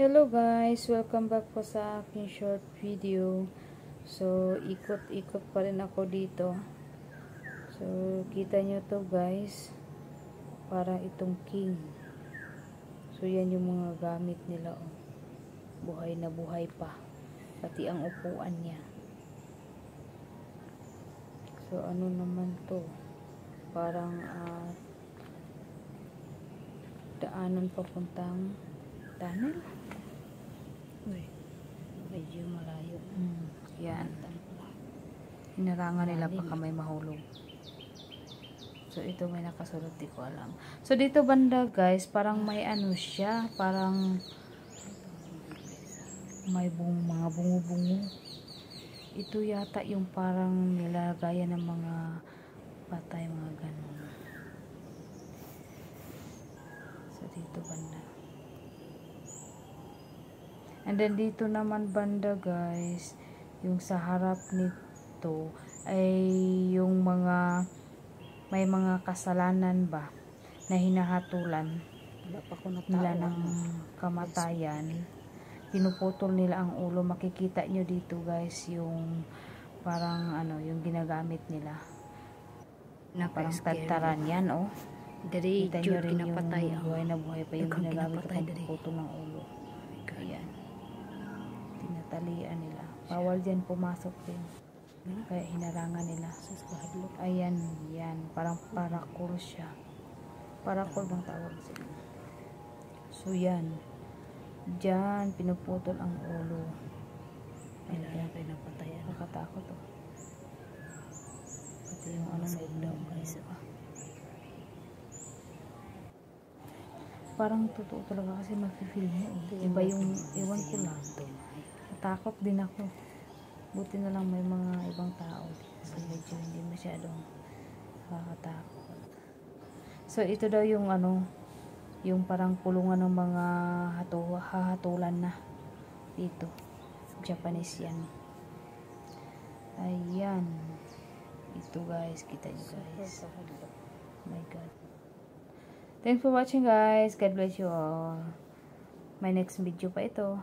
Hello guys, welcome back po sa aking short video. So, ikot-ikot pa rin ako dito. So, kita nyo to guys. Para itong king. So, yan yung mga gamit nila. Oh. Buhay na buhay pa. Pati ang upuan niya. So, ano naman to? Parang daanan papuntang tunnel. Uy, medyo malayo. Yan. Hinarangan nila baka may mahulog. So, ito may nakasulot. Di ko alam. So, dito banda guys, parang may ano siya. Parang may mga bungo-bungo. Ito yata yung parang nilagayan ng mga patay, mga ganun. So, dito banda. And then dito naman banda guys, yung sa harap nito ay yung mga may mga kasalanan ba na hinahatulan nila ng kamatayan. Pinuputol nila ang ulo. Makikita nyo dito guys yung parang ano, yung ginagamit nila na parang tataran yan oh. Kita nyo rin yung buhay na buhay pa yung ginagamit sa pagpuputol ng ulo. Ayan. Tinatalian nila. Bawal dyan pumasok din. Kaya hinarangan nila. Ayan, yan. Parang parakol siya. Parakol bang tawag sila. So, yan. Diyan, pinuputol ang ulo. Ayan. Nakatakot oh. Pati yung ano na ilaw. Parang totoo talaga kasi mafe-feel mo eh. Iba yung iwan ko lang. Natakot din ako. Buti na lang may mga ibang tao. So medyo hindi masyadong nakakatakot. So ito daw yung ano, yung parang kulungan ng mga hahatulan na dito. Japanese yan. Ayan. Ito guys, kita nyo guys. Oh my God. Thanks for watching guys. God bless you all. My next video pa ito.